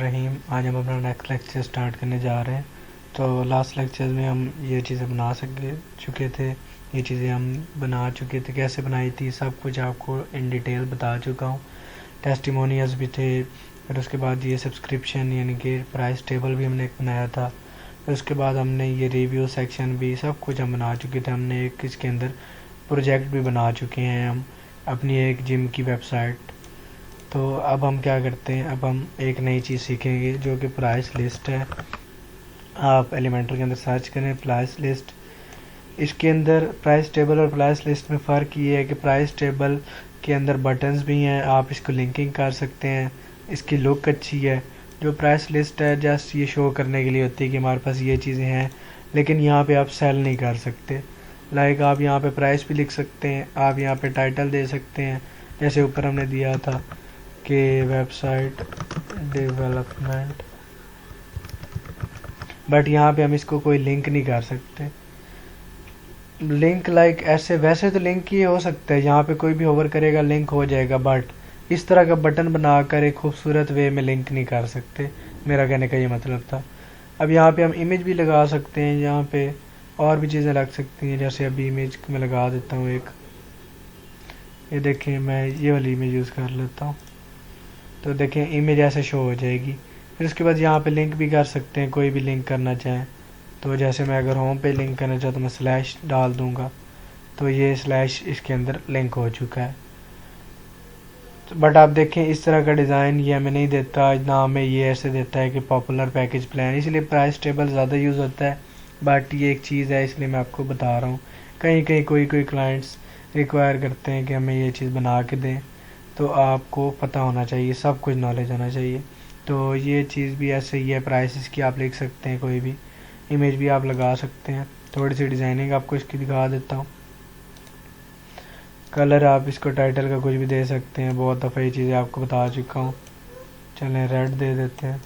रहीम। आज हम अपना नेक्स्ट लेक्चर स्टार्ट करने जा रहे हैं। तो लास्ट लेक्चर में हम ये चीज़ें बना चुके थे, ये चीज़ें हम बना चुके थे, कैसे बनाई थी सब कुछ आपको इन डिटेल बता चुका हूँ। टेस्टिमोनियल्स भी थे, फिर उसके बाद ये सब्सक्रिप्शन यानी कि प्राइस टेबल भी हमने एक बनाया था। फिर उसके बाद हमने ये रिव्यू सेक्शन भी सब कुछ हम बना चुके थे। हमने एक इसके अंदर प्रोजेक्ट भी बना चुके हैं हम अपनी एक जिम की वेबसाइट। तो अब हम क्या करते हैं, अब हम एक नई चीज़ सीखेंगे जो कि प्राइस लिस्ट है। आप एलिमेंटर के अंदर सर्च करें प्राइस लिस्ट। इसके अंदर प्राइस टेबल और प्राइस लिस्ट में फ़र्क ये है कि प्राइस टेबल के अंदर बटन्स भी हैं, आप इसको लिंकिंग कर सकते हैं, इसकी लुक अच्छी है। जो प्राइस लिस्ट है जस्ट ये शो करने के लिए होती है कि हमारे पास ये चीज़ें हैं, लेकिन यहाँ पे आप सेल नहीं कर सकते। लाइक आप यहाँ पे प्राइस भी लिख सकते हैं, आप यहाँ पे टाइटल दे सकते हैं, जैसे ऊपर हमने दिया था कि वेबसाइट डेवलपमेंट, बट यहाँ पे हम इसको कोई लिंक नहीं कर सकते। लिंक लाइक ऐसे वैसे तो लिंक ही हो सकता है, यहाँ पे कोई भी होवर करेगा लिंक हो जाएगा, बट इस तरह का बटन बनाकर एक खूबसूरत वे में लिंक नहीं कर सकते। मेरा कहने का ये मतलब था। अब यहाँ पे हम इमेज भी लगा सकते हैं, यहाँ पे और भी चीज़ें लग सकती हैं। जैसे अभी इमेज मैं लगा देता हूँ एक, ये देखें मैं ये वाली इमेज यूज़ कर लेता हूँ। तो देखें इमेज ऐसे शो हो जाएगी। फिर उसके बाद यहाँ पे लिंक भी कर सकते हैं, कोई भी लिंक करना चाहें। तो जैसे मैं अगर होम पे लिंक करना चाहता तो मैं स्लैश डाल दूँगा, तो ये स्लैश इसके अंदर लिंक हो चुका है। तो बट आप देखें इस तरह का डिज़ाइन ये हमें नहीं देता, ना हमें ये ऐसे देता है कि पॉपुलर पैकेज प्लान, इसलिए प्राइस टेबल ज़्यादा यूज़ होता है। बट ये एक चीज़ है इसलिए मैं आपको बता रहा हूँ। कहीं कहीं कोई क्लाइंट्स रिक्वायर करते हैं कि हमें ये चीज़ बना के दें, तो आपको पता होना चाहिए, सब कुछ नॉलेज होना चाहिए। तो ये चीज़ भी ऐसे ही है, प्राइसेस की आप लिख सकते हैं, कोई भी इमेज भी आप लगा सकते हैं। थोड़ी सी डिज़ाइनिंग आपको इसकी दिखा देता हूँ। कलर आप इसको टाइटल का कुछ भी दे सकते हैं, बहुत दफ़ा ये चीज़ें आपको बता चुका हूँ। चलें रेड दे देते हैं।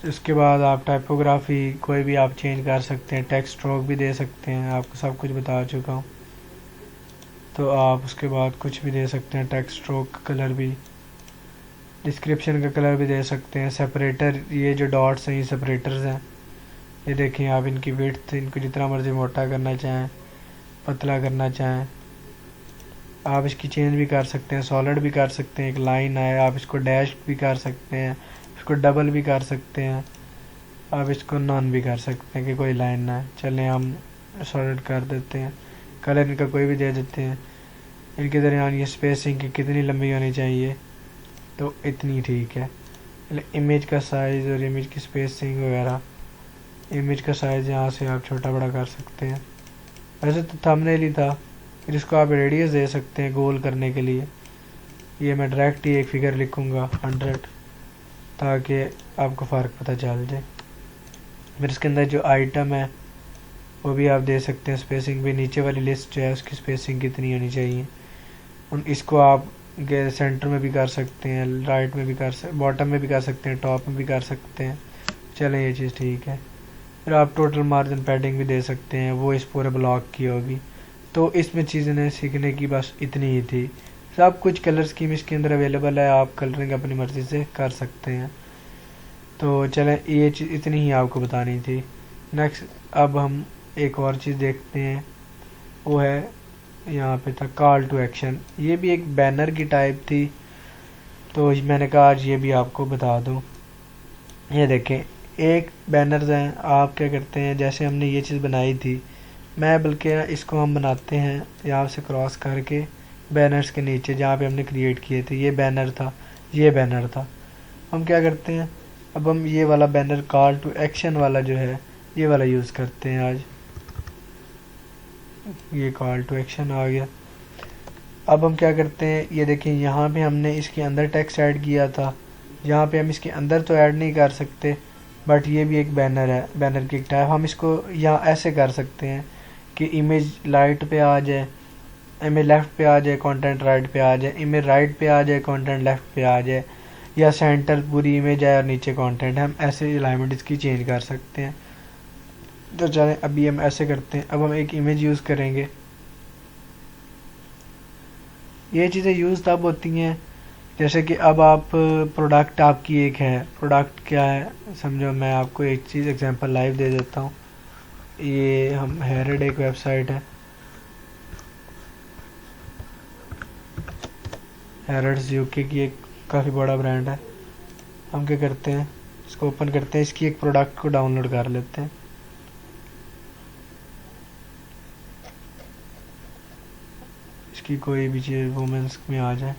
उसके बाद आप टाइपोग्राफी कोई भी आप चेंज कर सकते हैं, टेक्स्ट स्ट्रोक भी दे सकते हैं, आपको सब कुछ बता चुका हूँ। तो आप उसके बाद कुछ भी दे सकते हैं, टेक्स्ट स्ट्रोक का कलर भी, डिस्क्रिप्शन का कलर भी दे सकते हैं। सेपरेटर, ये जो डॉट्स हैं ये सेपरेटर्स हैं, ये देखें आप इनकी विड्थ, इनको जितना मर्ज़ी मोटा करना चाहें, पतला करना चाहें आप इसकी चेंज भी कर सकते हैं, सॉलिड भी कर सकते हैं। एक लाइन है, आप इसको डैश भी कर सकते हैं, इसको डबल भी कर सकते हैं, आप इसको नॉन भी कर सकते हैं कि कोई लाइन ना है। चलें हम सॉलिड कर देते हैं, कलर इनका कोई भी दे देते हैं। इनके दरमियान ये स्पेसिंग की कितनी लंबी होनी चाहिए, तो इतनी ठीक है। इमेज का साइज़ और इमेज की स्पेसिंग वगैरह, इमेज का साइज़ यहाँ से आप छोटा बड़ा कर सकते हैं। वैसे तो थंबनेल ही था, फिर इसको आप रेडियस दे सकते हैं गोल करने के लिए। ये मैं डायरेक्ट ही एक फिगर लिखूँगा 100, ताकि आपको फ़र्क पता चल जाए। फिर इसके अंदर जो आइटम है वो भी आप दे सकते हैं, स्पेसिंग भी। नीचे वाली लिस्ट जो है उसकी स्पेसिंग कितनी होनी चाहिए, इसको आप सेंटर में भी कर सकते हैं, राइट में भी कर सकते, बॉटम में भी कर सकते हैं, टॉप में भी कर सकते हैं। चलें ये चीज़ ठीक है। फिर आप टोटल मार्जिन पैडिंग भी दे सकते हैं, वो इस पूरे ब्लॉक की होगी। तो इसमें चीज़ें सीखने की बस इतनी ही थी। सब कुछ कलर स्कीम इसके अंदर अवेलेबल है, आप कलरिंग अपनी मर्ज़ी से कर सकते हैं। तो चलें ये चीज़ इतनी ही आपको बतानी थी। नेक्स्ट अब हम एक और चीज़ देखते हैं, वो है यहाँ पे था कॉल टू एक्शन। ये भी एक बैनर की टाइप थी, तो मैंने कहा आज ये भी आपको बता दूँ। ये देखें एक बैनर्स हैं, आप क्या करते हैं, जैसे हमने ये चीज़ बनाई थी, मैं बल्कि इसको हम बनाते हैं यहाँ से क्रॉस करके बैनर्स के नीचे जहाँ पे हमने क्रिएट किए थे। ये बैनर था, ये बैनर था। हम क्या करते हैं, अब हम ये वाला बैनर कॉल टू एक्शन वाला जो है ये वाला यूज़ करते हैं आज। ये कॉल टू एक्शन आ गया। अब हम क्या करते हैं, ये देखें यहाँ पे हमने इसके अंदर टेक्स्ट ऐड किया था, यहाँ पे हम इसके अंदर तो ऐड नहीं कर सकते, बट ये भी एक बैनर है, बैनर की एक टाइप। हम इसको यहाँ ऐसे कर सकते हैं कि इमेज लाइट पे आ जाए, इमेज लेफ़्ट पे आ जाए, कंटेंट राइट पे आ जाए, इमेज राइट पे आ जाए, कंटेंट लेफ़्ट पे आ जाए, या सेंटर पूरी इमेज आए और नीचे कंटेंट। हम ऐसे अलाइनमेंट इसकी चेंज कर सकते हैं। तो चलें अभी हम ऐसे करते हैं। अब हम एक इमेज यूज़ करेंगे। ये चीज़ें यूज़ तब होती हैं जैसे कि अब आप प्रोडक्ट आपकी एक है, प्रोडक्ट क्या है समझो, मैं आपको एक चीज़ एग्जांपल लाइव दे देता हूँ। ये हम हैरड एक वेबसाइट है, हैरड्स यूके की एक काफ़ी बड़ा ब्रांड है। हम क्या करते हैं, इसको ओपन करते हैं, इसकी एक प्रोडक्ट को डाउनलोड कर लेते हैं। इसकी कोई भी चीज़ वुमेंस में आ जाए,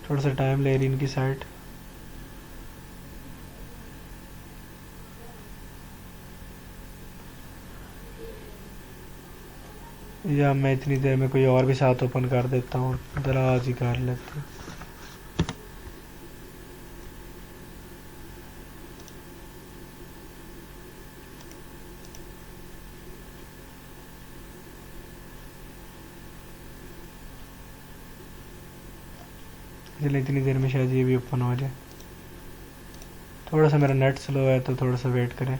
थोड़ा सा टाइम ले रही इनकी साइट। या मैं इतनी देर में कोई और भी साथ ओपन कर देता हूँ, दराज ही कर लेते हैं। चलिए इतनी देर में शायद ये भी ओपन हो जाए। थोड़ा सा मेरा नेट स्लो है तो थोड़ा सा वेट करें।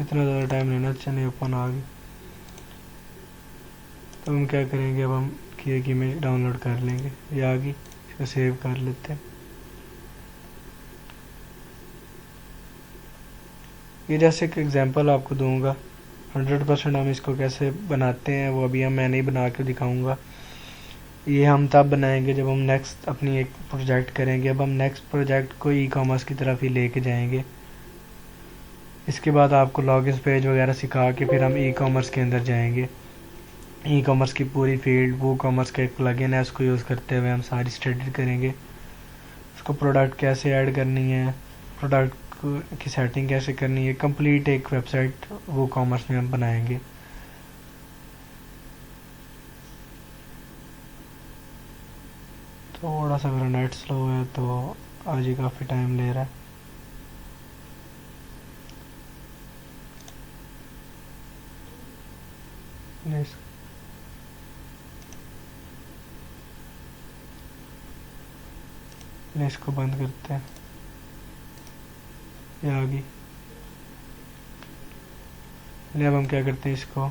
इतना ज़्यादा टाइम लेना अच्छा नहीं, ओपन आ गई। तो हम क्या करेंगे, अब हम की एक इमेज डाउनलोड कर लेंगे, ये आ गई, इसको सेव कर लेते हैं। ये जैसे एक एग्जांपल आपको दूंगा, 100% हम इसको कैसे बनाते हैं वो अभी मैं नहीं बना के दिखाऊंगा। ये हम तब बनाएंगे जब हम नेक्स्ट अपनी एक प्रोजेक्ट करेंगे। अब हम नेक्स्ट प्रोजेक्ट को ई कॉमर्स की तरफ ही लेके जाएंगे। इसके बाद आपको लॉगिन पेज वगैरह सिखा के फिर हम ई कॉमर्स के अंदर जाएंगे। ई कॉमर्स की पूरी फील्ड, वो कॉमर्स का एक प्लगइन है, उसको यूज़ करते हुए हम सारी स्टडी करेंगे। उसको प्रोडक्ट कैसे ऐड करनी है, प्रोडक्ट की सेटिंग कैसे करनी है, कंप्लीट एक वेबसाइट वो कॉमर्स में हम बनाएंगे। थोड़ा सा मेरा नेट स्लो है तो आज ही काफ़ी टाइम ले रहा है। Nice. इसको बंद करते हैं, ये आ गई। अब हम क्या करते हैं, इसको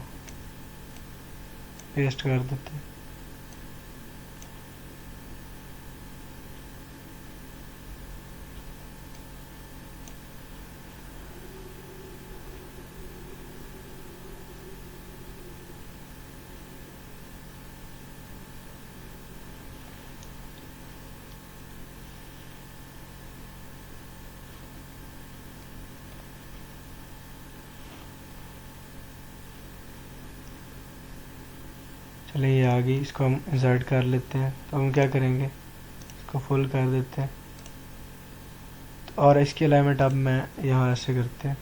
पेस्ट कर देते हैं। चलिए ये आ गई, इसको हम इंसर्ट कर लेते हैं। तो हम क्या करेंगे, इसको फुल कर देते हैं। और इसकी अलाइनमेंट अब मैं यहाँ ऐसे करते हैं।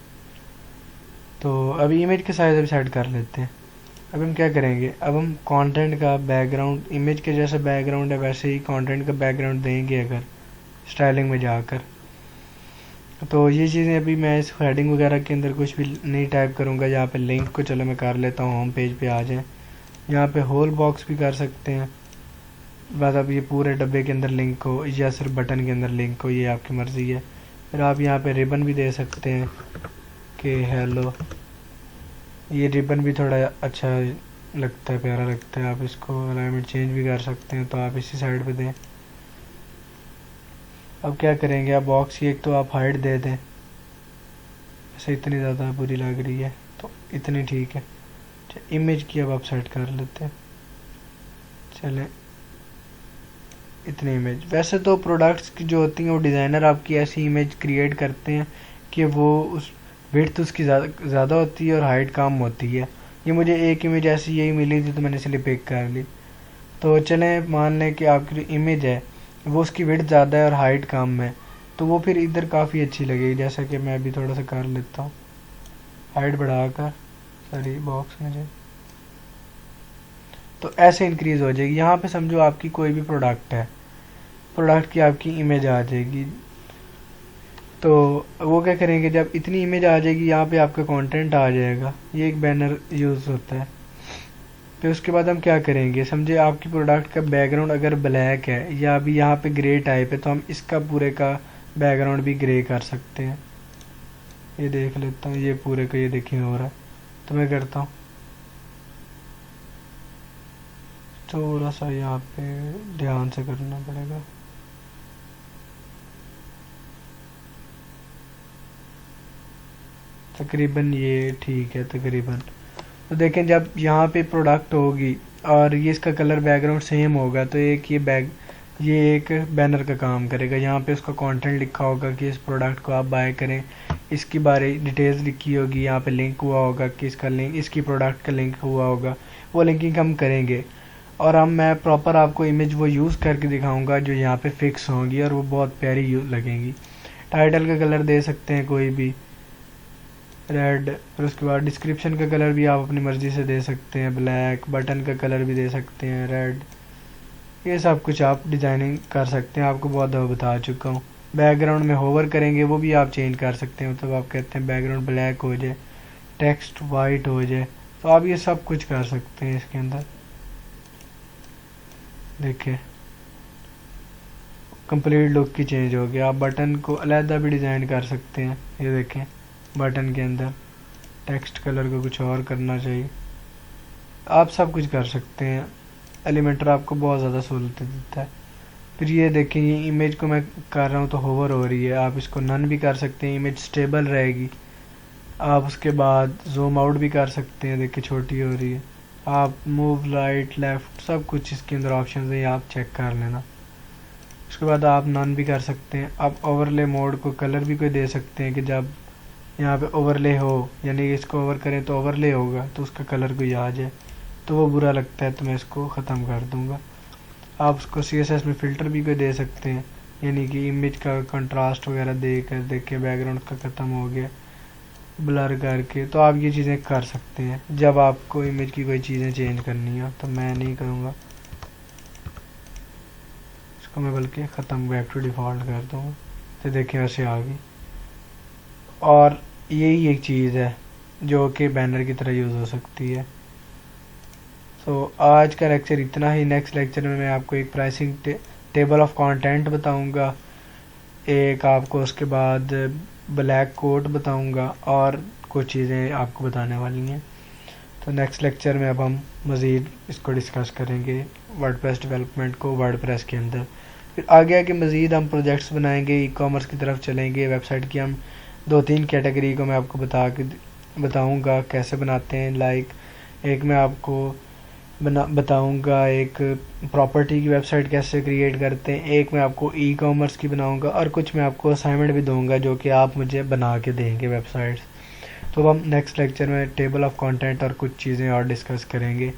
तो अभी इमेज के साइज अभी सेट कर लेते हैं। अब हम क्या करेंगे, अब हम कंटेंट का बैकग्राउंड, इमेज के जैसा बैकग्राउंड है वैसे ही कंटेंट का बैकग्राउंड देंगे अगर स्टाइलिंग में जाकर। तो ये चीज़ें अभी मैं इस हेडिंग वगैरह के अंदर कुछ भी नहीं टाइप करूँगा। यहाँ पे लिंक को चलो मैं कर लेता हूँ, होम पेज पे आ जाए। यहाँ पे होल बॉक्स भी कर सकते हैं, मतलब ये पूरे डब्बे के अंदर लिंक हो या सिर्फ बटन के अंदर लिंक हो, ये आपकी मर्ज़ी है। फिर आप यहाँ पे रिबन भी दे सकते हैं कि हेलो। ये रिबन भी थोड़ा अच्छा लगता है, प्यारा लगता है। आप इसको अलाइनमेंट चेंज भी कर सकते हैं, तो आप इसी साइड पे दें। अब क्या करेंगे, आप बॉक्स की एक तो आप हाइट दे दें, ऐसे इतनी ज़्यादा बुरी लग रही है तो इतनी ठीक है। इमेज की अब आप सेट कर लेते हैं। चले इतनी इमेज, वैसे तो प्रोडक्ट्स की जो होती हैं वो डिज़ाइनर आपकी ऐसी इमेज क्रिएट करते हैं कि वो उस विड्थ उसकी ज़्यादा होती है और हाइट कम होती है। ये मुझे एक इमेज ऐसी यही मिली थी तो मैंने इसलिए पिक कर ली। तो चलें मान लें कि आपकी जो इमेज है वो उसकी विड्थ ज़्यादा है और हाइट कम है, तो वो फिर इधर काफ़ी अच्छी लगेगी। जैसा कि मैं अभी थोड़ा सा कर लेता हूँ, हाइट बढ़ाकर, सॉरी बॉक्स में जो तो ऐसे इंक्रीज़ हो जाएगी। यहाँ पे समझो आपकी कोई भी प्रोडक्ट है, प्रोडक्ट की आपकी इमेज आ जाएगी, तो वो क्या करेंगे, जब इतनी इमेज आ जाएगी यहाँ पे आपका कंटेंट आ जाएगा, ये एक बैनर यूज़ होता है। फिर उसके बाद हम क्या करेंगे, समझे आपकी प्रोडक्ट का बैकग्राउंड अगर ब्लैक है या अभी यहाँ पे ग्रे टाइप है, तो हम इसका पूरे का बैकग्राउंड भी ग्रे कर सकते हैं। ये देख लेता हूँ, ये पूरे का ये देखिए हो रहा है, तो मैं करता हूँ थोड़ा सा यहाँ पे ध्यान से करना पड़ेगा। तकरीबन ये ठीक है तकरीबन। तो देखें जब यहाँ पे प्रोडक्ट होगी और ये इसका कलर बैकग्राउंड सेम होगा, तो ये एक बैनर का काम करेगा। यहाँ पे उसका कंटेंट लिखा होगा कि इस प्रोडक्ट को आप बाय करें, इसकी बारे डिटेल्स लिखी होगी, यहाँ पे लिंक हुआ होगा कि इसका लिंक, इसकी प्रोडक्ट का लिंक हुआ होगा, वो लिंकिंग हम करेंगे। और मैं प्रॉपर आपको इमेज वो यूज़ करके दिखाऊंगा जो यहाँ पे फिक्स होंगी और वो बहुत प्यारी लगेंगी। टाइटल का कलर दे सकते हैं कोई भी रेड, और उसके बाद डिस्क्रिप्शन का कलर भी आप अपनी मर्ज़ी से दे सकते हैं ब्लैक, बटन का कलर भी दे सकते हैं रेड, ये सब कुछ आप डिज़ाइनिंग कर सकते हैं, आपको बहुत दफ़ा बता चुका हूँ। बैकग्राउंड में होवर करेंगे वो भी आप चेंज कर सकते हैं, मतलब आप कहते हैं बैकग्राउंड ब्लैक हो जाए, टेक्स्ट वाइट हो जाए, तो आप ये सब कुछ कर सकते हैं इसके अंदर। देखिए कंप्लीट लुक की चेंज हो गया। आप बटन को अलहदा भी डिज़ाइन कर सकते हैं, ये देखें बटन के अंदर टेक्स्ट कलर को कुछ और करना चाहिए, आप सब कुछ कर सकते हैं। एलिमेंटर आपको बहुत ज़्यादा सहूलतें देता है। फिर ये देखें, ये इमेज को मैं कर रहा हूँ तो होवर हो रही है, आप इसको नन भी कर सकते हैं, इमेज स्टेबल रहेगी। आप उसके बाद जूम आउट भी कर सकते हैं, देखिए छोटी हो रही है। आप मूव राइट लेफ़्ट सब कुछ इसके अंदर ऑप्शन है, आप चेक कर लेना। उसके बाद आप नन भी कर सकते हैं। आप ओवरले मोड को कलर भी कोई दे सकते हैं कि जब यहाँ पे ओवरले हो, यानी इसको ओवर करें तो ओवरले होगा, तो उसका कलर कोई आ जाए तो वो बुरा लगता है, तो मैं इसको ख़त्म कर दूँगा। आप उसको CSS में फ़िल्टर भी कोई दे सकते हैं, यानी कि इमेज का कंट्रास्ट वगैरह देके बैकग्राउंड का ख़त्म हो गया ब्लर करके, तो आप ये चीज़ें कर सकते हैं जब आपको इमेज की कोई चीज़ें चेंज करनी हो। तो मैं नहीं करूँगा, इसको मैं बल्कि ख़त्म बैक टू डिफ़ॉल्ट कर दूँगा। तो देखिए वैसे आ गई। और यही एक चीज़ है जो कि बैनर की तरह यूज़ हो सकती है। तो आज का लेक्चर इतना ही। नेक्स्ट लेक्चर में मैं आपको एक प्राइसिंग टेबल ऑफ कंटेंट बताऊंगा, एक आपको उसके बाद ब्लैक कोड बताऊंगा और कुछ चीज़ें आपको बताने वाली हैं। तो नेक्स्ट लेक्चर में अब हम मज़ीद इसको डिस्कस करेंगे, वर्डप्रेस डेवलपमेंट को वर्डप्रेस के अंदर। फिर आगे आगे मज़ीद हम प्रोजेक्ट्स बनाएंगे, ई-कॉमर्स की तरफ चलेंगे। वेबसाइट की हम 2-3 कैटेगरी को मैं आपको बताऊँगा कैसे बनाते हैं। लाइक एक मैं आपको बताऊंगा एक प्रॉपर्टी की वेबसाइट कैसे क्रिएट करते हैं, एक मैं आपको ई-कॉमर्स की बनाऊंगा, और कुछ मैं आपको असाइनमेंट भी दूंगा जो कि आप मुझे बना के देंगे वेबसाइट्स। तो हम नेक्स्ट लेक्चर में टेबल ऑफ कंटेंट और कुछ चीज़ें और डिस्कस करेंगे।